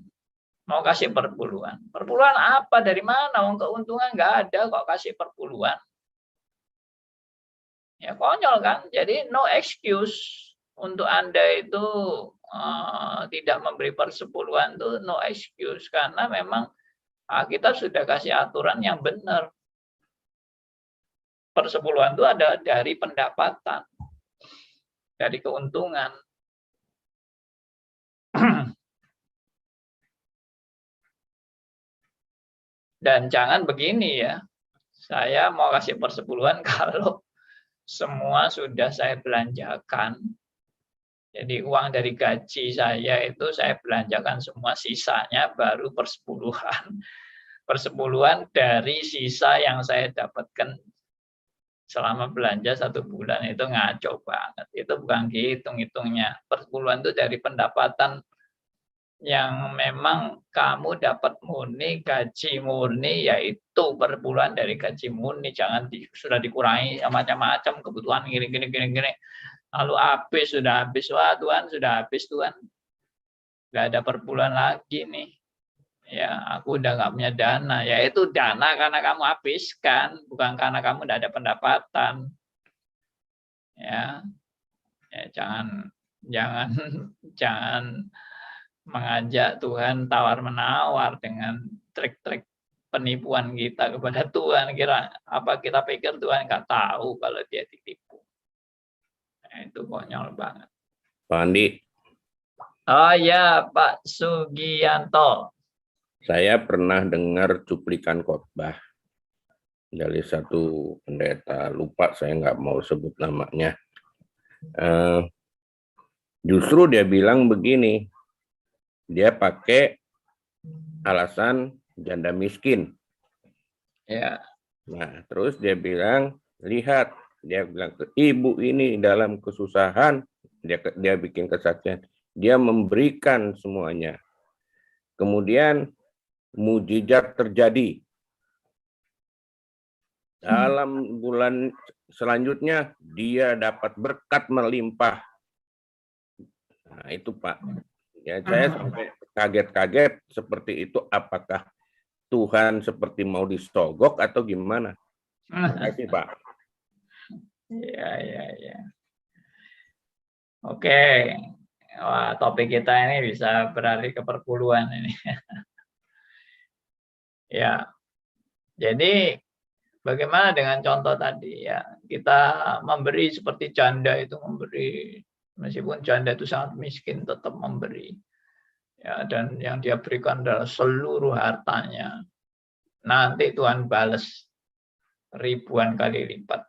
mau kasih perpuluhan. Perpuluhan apa? Dari mana? Wong keuntungan nggak ada kok kasih perpuluhan. Ya konyol kan? Jadi no excuse untuk Anda itu tidak memberi persepuluhan itu no excuse, karena memang kita sudah kasih aturan yang benar. Persepuluhan itu ada dari pendapatan, dari keuntungan. Dan jangan begini ya, saya mau kasih persepuluhan kalau semua sudah saya belanjakan. Jadi uang dari gaji saya itu saya belanjakan semua, sisanya baru persepuluhan. Persepuluhan dari sisa yang saya dapatkan selama belanja 1 bulan, itu ngaco banget. Itu bukan hitung-hitungnya. Persepuluhan itu dari pendapatan yang memang kamu dapat murni, gaji murni, yaitu per bulan dari gaji murni. Jangan sudah dikurangi macam-macam kebutuhan gini. Lalu habis, sudah habis. Wah Tuhan, sudah habis Tuhan. Nggak ada per bulan lagi nih. Ya, aku udah nggak punya dana. Ya itu dana karena kamu habiskan, bukan karena kamu nggak ada pendapatan. Ya, jangan mengajak Tuhan tawar-menawar dengan trik-trik penipuan kita kepada Tuhan. Kita pikir Tuhan nggak tahu kalau dia ditipu. Nah, itu konyol banget. Pak Andi. Oh ya, Pak Sugianto. Saya pernah dengar cuplikan khotbah dari satu pendeta, lupa saya nggak mau sebut namanya. Justru dia bilang begini, dia pakai alasan janda miskin. Ya. Nah, terus dia bilang, lihat, dia bilang ke ibu ini dalam kesusahan, dia bikin kesaksian, dia memberikan semuanya. Kemudian mujizat terjadi. Dalam bulan selanjutnya dia dapat berkat melimpah. Nah, itu Pak. Ya, saya sampai kaget-kaget seperti itu. Apakah Tuhan seperti mau disogok atau gimana? Terima kasih, Pak. Ya. Oke. Wah, topik kita ini bisa beralih ke perpuluhan ini. Ya. Jadi bagaimana dengan contoh tadi ya? Kita memberi seperti janda itu memberi, meskipun janda itu sangat miskin tetap memberi. Ya, dan yang dia berikan adalah seluruh hartanya. Nanti Tuhan balas ribuan kali lipat.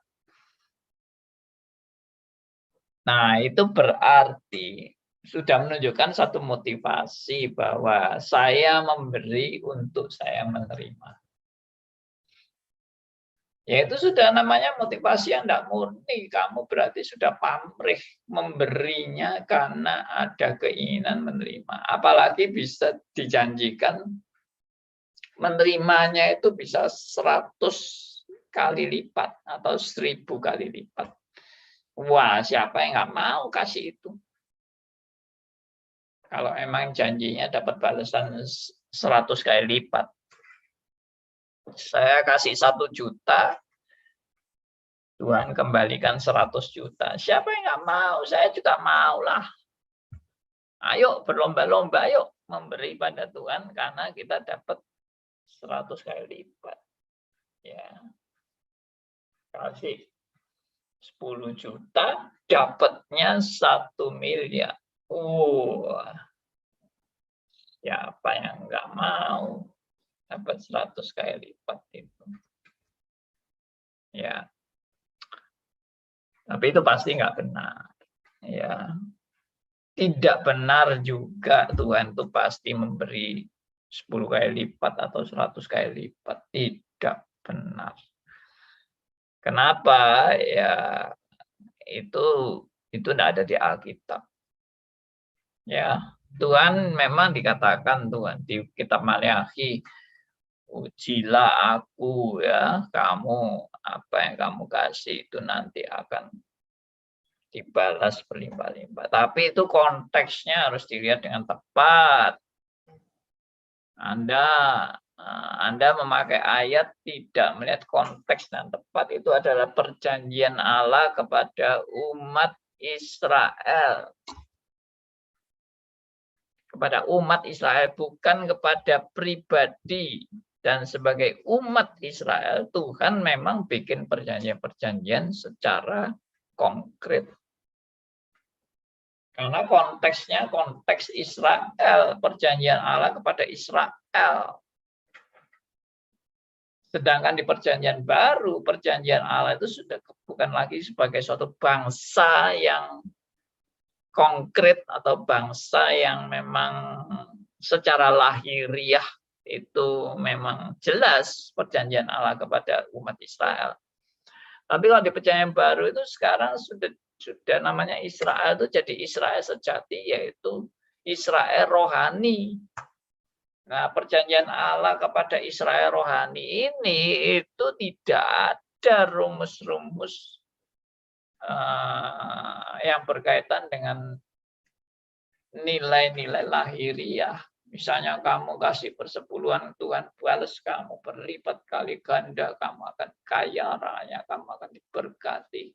Nah, itu berarti sudah menunjukkan satu motivasi bahwa saya memberi untuk saya menerima. Ya itu sudah namanya motivasi yang tidak murni. Kamu berarti sudah pamrih memberinya karena ada keinginan menerima. Apalagi bisa dijanjikan menerimanya itu bisa 100 kali lipat atau 1000 kali lipat. Wah, siapa yang nggak mau kasih itu? Kalau emang janjinya dapat balasan 100 kali lipat. Saya kasih 1 juta, Tuhan kembalikan 100 juta. Siapa yang nggak mau? Saya juga mau lah. Ayo berlomba-lomba, ayo memberi pada Tuhan karena kita dapat 100 kali lipat. Ya. Kasih 10 juta, dapatnya 1 miliar. Siapa yang nggak mau dapat 100 kali lipat itu? Ya. Tapi itu pasti nggak benar. Ya. Tidak benar juga Tuhan itu pasti memberi 10 kali lipat atau 100 kali lipat. Tidak benar. Kenapa? Ya itu tidak ada di Alkitab. Ya, Tuhan memang dikatakan Tuhan di kitab Maleakhi, ujilah aku ya, kamu apa yang kamu kasih itu nanti akan dibalas berlimpah-limpah. Tapi itu konteksnya harus dilihat dengan tepat. Anda memakai ayat tidak melihat konteks dan tepat, itu adalah perjanjian Allah kepada umat Israel. Kepada umat Israel, bukan kepada pribadi. Dan sebagai umat Israel, Tuhan memang bikin perjanjian-perjanjian secara konkret. Karena konteksnya konteks Israel, perjanjian Allah kepada Israel. Sedangkan di perjanjian baru, perjanjian Allah itu sudah bukan lagi sebagai suatu bangsa yang konkret atau bangsa yang memang secara lahiriah itu memang jelas perjanjian Allah kepada umat Israel. Tapi kalau di perjanjian baru itu sekarang sudah namanya Israel itu jadi Israel sejati, yaitu Israel rohani. Nah, perjanjian Allah kepada Israel rohani ini itu tidak ada rumus-rumus yang berkaitan dengan nilai-nilai lahiriah. Misalnya kamu kasih persepuluhan, Tuhan balas kamu berlipat kali ganda, kamu akan kaya raya, kamu akan diberkati.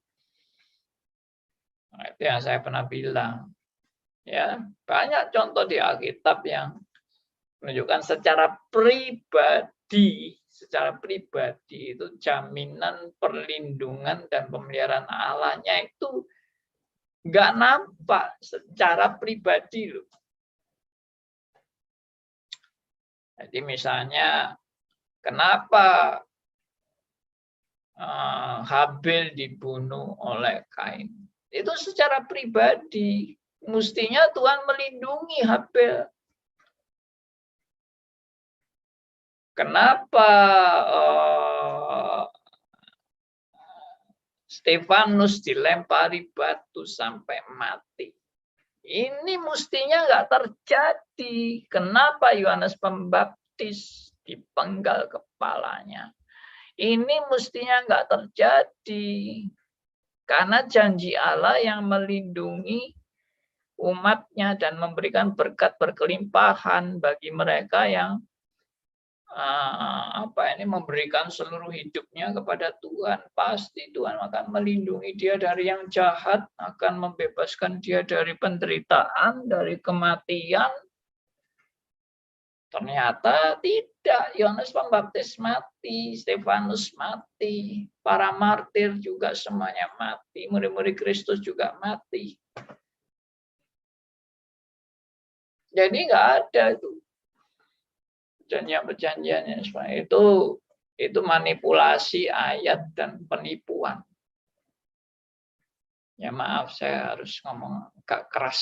Nah, itu yang saya pernah bilang. Ya, banyak contoh di Alkitab yang menunjukkan secara pribadi itu jaminan perlindungan dan pemeliharaan Allahnya itu nggak nampak secara pribadi loh. Jadi misalnya kenapa Habil dibunuh oleh Kain? Itu secara pribadi. Mestinya Tuhan melindungi Habil. Kenapa Stefanus dilempari batu sampai mati? Ini mestinya nggak terjadi. Kenapa Yohanes Pembaptis dipenggal kepalanya? Ini mestinya nggak terjadi. Karena janji Allah yang melindungi umatnya dan memberikan berkat berkelimpahan bagi mereka yang memberikan seluruh hidupnya kepada Tuhan. Pasti Tuhan akan melindungi dia dari yang jahat, akan membebaskan dia dari penderitaan, dari kematian. Ternyata tidak. Yohanes Pembaptis mati, Stefanus mati, para martir juga semuanya mati, murid-murid Kristus juga mati. Jadi nggak ada itu perjanjian-perjanjian seperti itu manipulasi ayat dan penipuan. Ya maaf, saya harus ngomong agak keras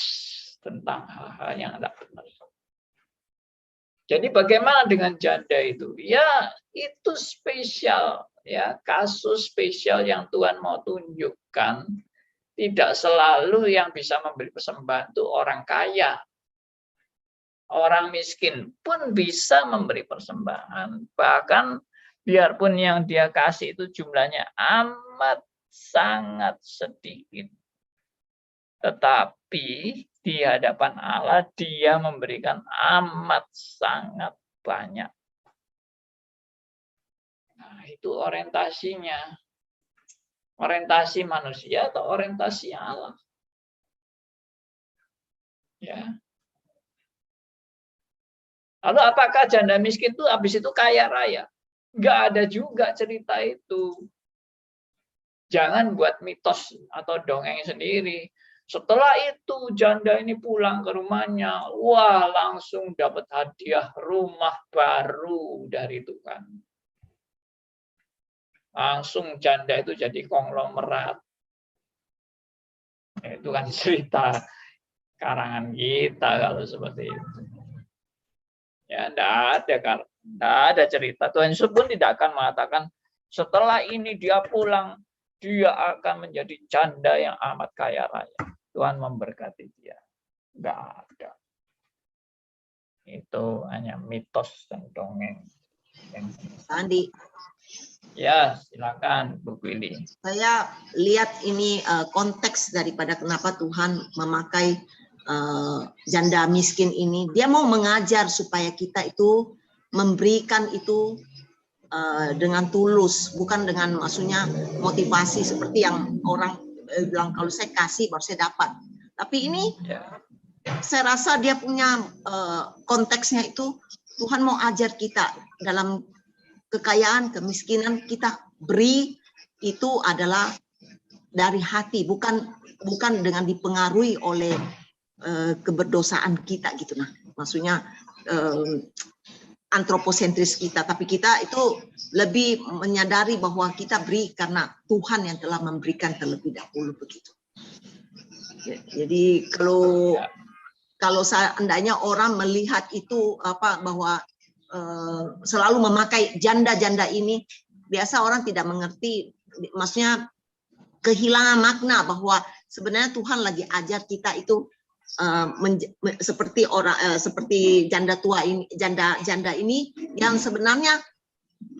tentang hal-hal yang tidak benar. Jadi bagaimana dengan janda itu? Ya, itu spesial, ya, kasus spesial yang Tuhan mau tunjukkan. Tidak selalu yang bisa memberi persembahan itu orang kaya. Orang miskin pun bisa memberi persembahan. Bahkan biarpun yang dia kasih itu jumlahnya amat sangat sedikit. Tetapi di hadapan Allah dia memberikan amat sangat banyak. Nah, itu orientasinya. Orientasi manusia atau orientasi Allah. Ya. Lalu apakah janda miskin itu habis itu kaya raya? Nggak ada juga cerita itu. Jangan buat mitos atau dongeng sendiri. Setelah itu janda ini pulang ke rumahnya, wah langsung dapat hadiah rumah baru dari Tuhan. Langsung janda itu jadi konglomerat. Itu kan cerita karangan kita kalau seperti itu. Ya, enggak ada cerita. Tuhan Yesus pun tidak akan mengatakan setelah ini dia pulang, dia akan menjadi janda yang amat kaya raya. Tuhan memberkati dia. Enggak ada. Itu hanya mitos dan dongeng. Andi, Ya, silakan Bu Willy. saya lihat ini konteks daripada kenapa Tuhan memakai janda miskin ini. Dia mau mengajar supaya kita itu memberikan itu dengan tulus, bukan dengan maksudnya motivasi seperti yang orang bilang kalau saya kasih baru saya dapat. Tapi ini saya rasa dia punya konteksnya itu Tuhan mau ajar kita dalam kekayaan, kemiskinan kita beri itu adalah dari hati, bukan dengan dipengaruhi oleh keberdosaan kita gitu. Nah, maksudnya antroposentris kita, tapi kita itu lebih menyadari bahwa kita beri karena Tuhan yang telah memberikan terlebih dahulu begitu. Jadi kalau seandainya orang melihat itu bahwa selalu memakai janda-janda ini, biasa orang tidak mengerti, maksudnya kehilangan makna bahwa sebenarnya Tuhan lagi ajar kita itu seperti janda tua ini, janda ini yang sebenarnya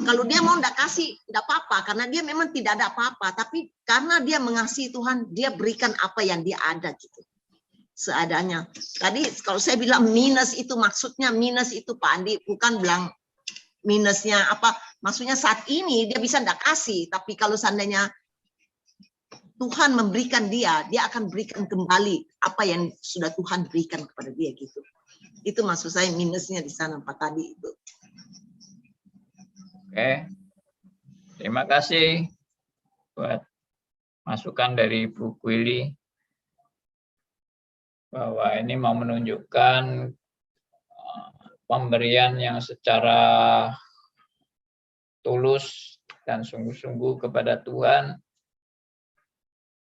kalau dia mau enggak kasih enggak apa-apa karena dia memang tidak ada apa-apa, tapi karena dia mengasihi Tuhan, dia berikan apa yang dia ada gitu. Seadanya. Tadi kalau saya bilang minus itu maksudnya minus itu Pak Andi, bukan bilang minusnya apa, maksudnya saat ini dia bisa enggak kasih, tapi kalau seandainya Tuhan memberikan dia akan berikan kembali apa yang sudah Tuhan berikan kepada dia gitu. Itu maksud saya minusnya di sana Pak tadi itu. Oke. Terima kasih buat masukan dari Bu Willy bahwa ini mau menunjukkan pemberian yang secara tulus dan sungguh-sungguh kepada Tuhan.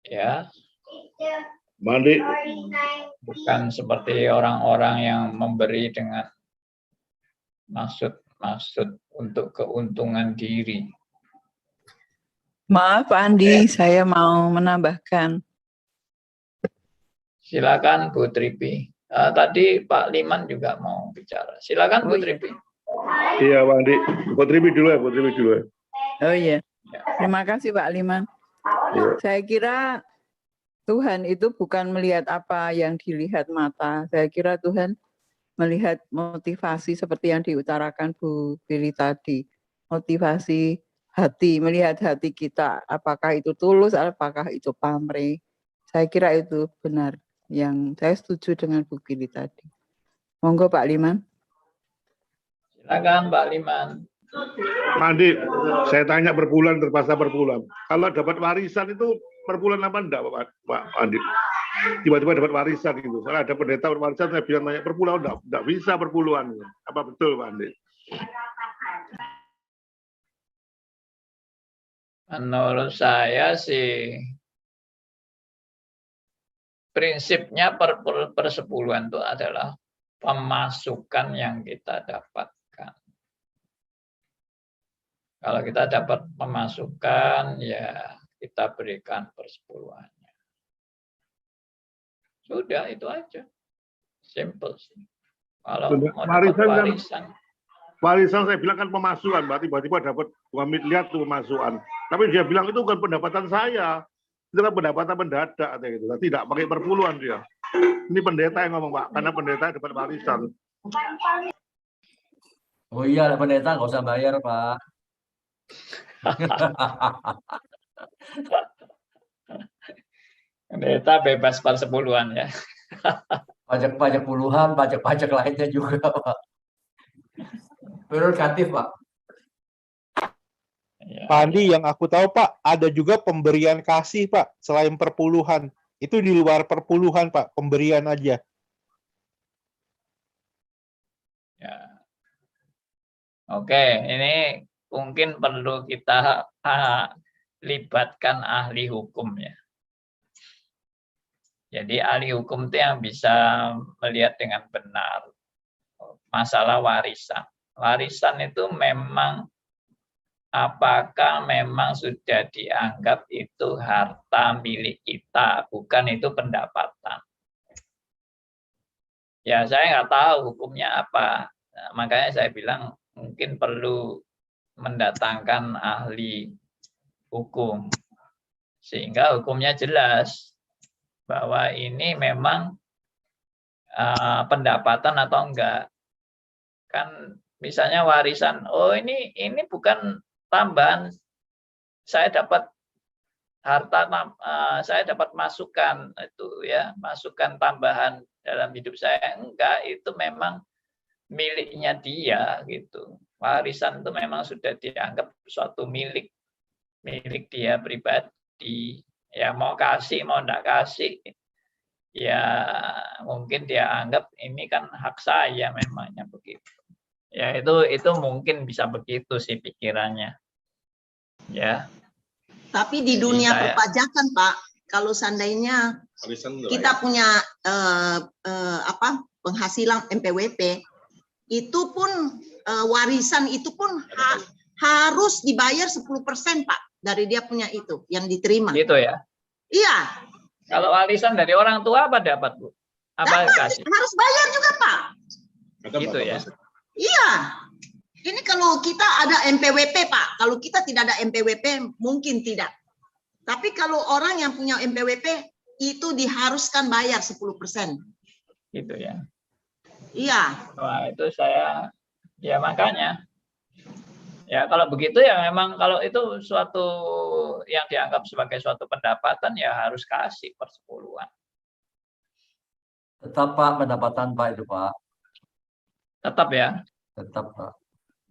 Ya, Mandi. bukan seperti orang-orang yang memberi dengan maksud untuk keuntungan diri. Maaf Pak Andi, saya mau menambahkan. Silakan Bu Tripi. Tadi Pak Liman juga mau bicara. Silakan Bu Tripi. Iya Pak Andi, Bu Tripi dulu ya, Bu Tripi dulu ya. Oh iya, terima kasih Pak Liman. Saya kira Tuhan itu bukan melihat apa yang dilihat mata. Saya kira Tuhan melihat motivasi seperti yang diutarakan Bu Billy tadi. Motivasi hati, melihat hati kita. Apakah itu tulus, apakah itu pamrih. Saya kira itu benar. Yang saya setuju dengan Bu Billy tadi. Monggo Pak Liman. Silakan Pak Liman. Mandi, saya tanya per bulan, terpaksa per bulan. Kalau dapat warisan itu per bulan apa enggak Pak Andi? Tiba-tiba dapat warisan gitu. Soalnya ada pendeta warisan, saya bilang tanya per bulan, enggak bisa per bulan. Apa betul Pak Andi? Menurut saya sih prinsipnya persepuluhan itu adalah pemasukan yang kita dapatkan. Kalau kita dapat pemasukan, ya kita berikan persepuluhannya. Sudah, itu aja. Simple sih. Kalau mau dapat warisan. Warisan saya bilang kan pemasukan, berarti tiba-tiba dapat 2 miliar tuh pemasukan. Tapi dia bilang itu bukan pendapatan saya. Itu kan pendapatan mendadak katanya gitu. Tidak pakai perpuluhan dia. Ini pendeta yang ngomong, Pak, karena pendeta dapat warisan. Oh iya, pendeta nggak usah bayar, Pak. Pendeta bebas persepuluhan ya. Pajak-pajak puluhan, pajak-pajak lainnya juga, Pak. Prerogatif, Pak. Ya, Pak Andi, yang aku tahu Pak, ada juga pemberian kasih Pak, selain perpuluhan. Itu di luar perpuluhan Pak, pemberian aja. ya. Oke, ini mungkin perlu kita libatkan ahli hukum ya. Jadi ahli hukum itu yang bisa melihat dengan benar masalah warisan. Warisan itu memang apakah memang sudah dianggap itu harta milik kita, bukan itu pendapatan. Ya saya nggak tahu hukumnya apa, nah, makanya saya bilang mungkin perlu mendatangkan ahli hukum, sehingga hukumnya jelas bahwa ini memang pendapatan atau enggak. Kan misalnya warisan, oh ini bukan tambahan, saya dapat harta, saya dapat masukan itu ya, masukan tambahan dalam hidup saya, enggak, itu memang miliknya dia gitu. Warisan itu memang sudah dianggap suatu milik dia pribadi. Ya mau kasih mau enggak kasih, ya mungkin dia anggap ini kan hak saya, memangnya begitu. Ya itu mungkin bisa begitu sih pikirannya. Ya. Tapi di dunia perpajakan, Pak, kalau seandainya kita punya penghasilan MPWP, itu pun warisan itu pun harus dibayar 10%, Pak, dari dia punya itu yang diterima. Gitu ya? Iya. Kalau warisan dari orang tua apa dapat, Bu? Apa kasih? Harus bayar juga, Pak. Gitu ya? Iya. Ini kalau kita ada MPWP, Pak. Kalau kita tidak ada MPWP, mungkin tidak. Tapi kalau orang yang punya MPWP, itu diharuskan bayar 10%. Gitu ya? Iya. Wah, itu saya, ya makanya. Ya kalau begitu ya memang kalau itu suatu yang dianggap sebagai suatu pendapatan ya harus kasih persepuluhan. Tetap Pak, pendapatan Pak itu Pak. Tetap ya? Tetap Pak.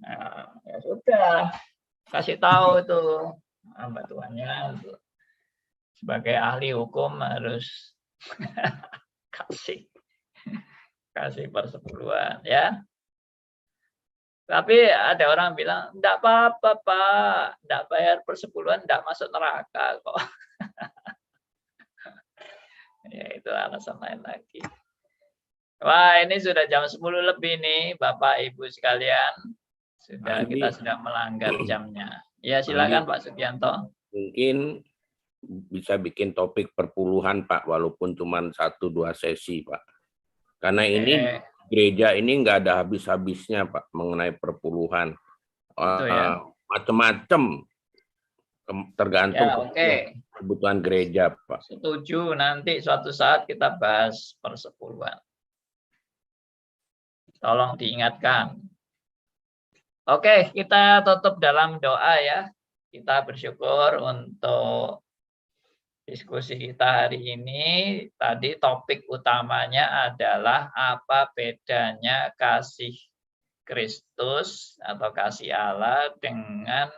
Nah, ya sudah, kasih tahu itu hamba Tuhannya sebagai ahli hukum harus kasih persepuluhan ya. Tapi ada orang bilang, enggak apa-apa Pak, enggak bayar persepuluhan, enggak masuk neraka kok. Ya itu alasan lain lagi. Wah ini sudah jam 10 lebih nih Bapak Ibu sekalian. Kita sudah melanggar jamnya. Ya silakan Pak Sugianto. Mungkin bisa bikin topik perpuluhan Pak, walaupun cuma 1-2 sesi Pak. Karena ini gereja ini nggak ada habis-habisnya Pak mengenai perpuluhan. Ya. Macam-macam tergantung kebutuhan gereja Pak. Setuju, nanti suatu saat kita bahas persepuluhan. Tolong diingatkan. Oke, kita tutup dalam doa ya. Kita bersyukur untuk diskusi kita hari ini. Tadi topik utamanya adalah apa bedanya kasih Kristus atau kasih Allah dengan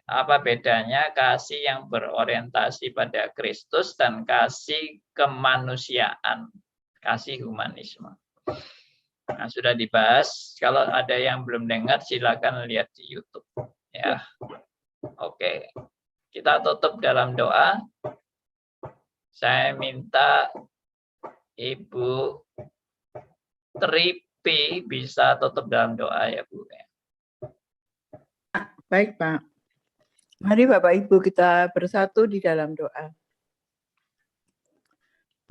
apa bedanya kasih yang berorientasi pada Kristus dan kasih kemanusiaan, kasih humanisme. Nah, sudah dibahas. Kalau ada yang belum dengar, silakan lihat di YouTube. Ya, oke. kita tutup dalam doa. Saya minta Ibu Tripi bisa tutup dalam doa ya Bu. Baik Pak. Mari Bapak Ibu kita bersatu di dalam doa.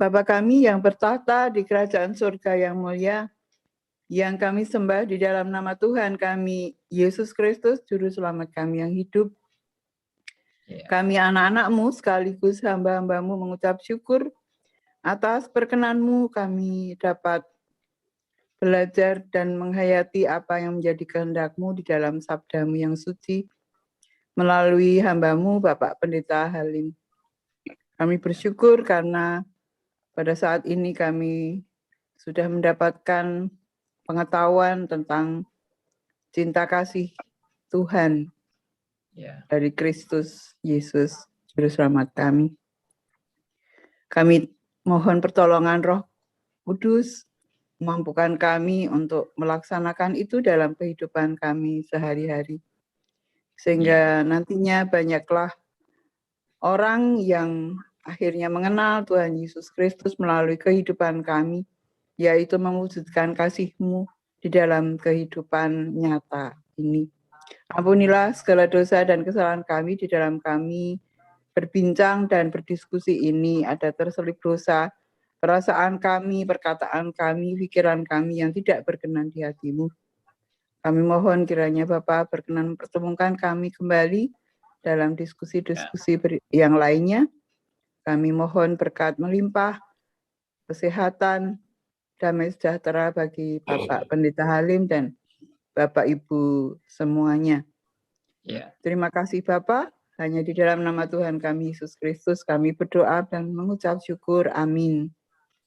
Bapa kami yang bertahta di kerajaan surga yang mulia, yang kami sembah di dalam nama Tuhan kami, Yesus Kristus, Juru Selamat kami yang hidup. Kami anak-anak-Mu sekaligus hamba-hamba-Mu mengucap syukur atas perkenan-Mu kami dapat belajar dan menghayati apa yang menjadi kehendak-Mu di dalam sabda-Mu yang suci melalui hamba-Mu Bapak Pendeta Halim. Kami bersyukur karena pada saat ini kami sudah mendapatkan pengetahuan tentang cinta kasih Tuhan dari Kristus Yesus, Juru Selamat kami. Kami mohon pertolongan Roh Kudus, mampukan kami untuk melaksanakan itu dalam kehidupan kami sehari-hari. Sehingga nantinya banyaklah orang yang akhirnya mengenal Tuhan Yesus Kristus melalui kehidupan kami, yaitu mewujudkan kasih-Mu di dalam kehidupan nyata ini. Ampunilah segala dosa dan kesalahan kami di dalam kami berbincang dan berdiskusi ini, ada terselip dosa, perasaan kami, perkataan kami, pikiran kami yang tidak berkenan di hati-Mu. Kami mohon kiranya Bapa berkenan mempertemukan kami kembali dalam diskusi-diskusi yang lainnya. Kami mohon berkat melimpah, kesehatan, damai sejahtera bagi Bapak Pendeta Halim dan Bapak Ibu semuanya. Terima kasih Bapak. Hanya di dalam nama Tuhan kami Yesus Kristus kami berdoa dan mengucap syukur. Amin.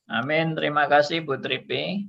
Amin. Terima kasih Bu Tripi.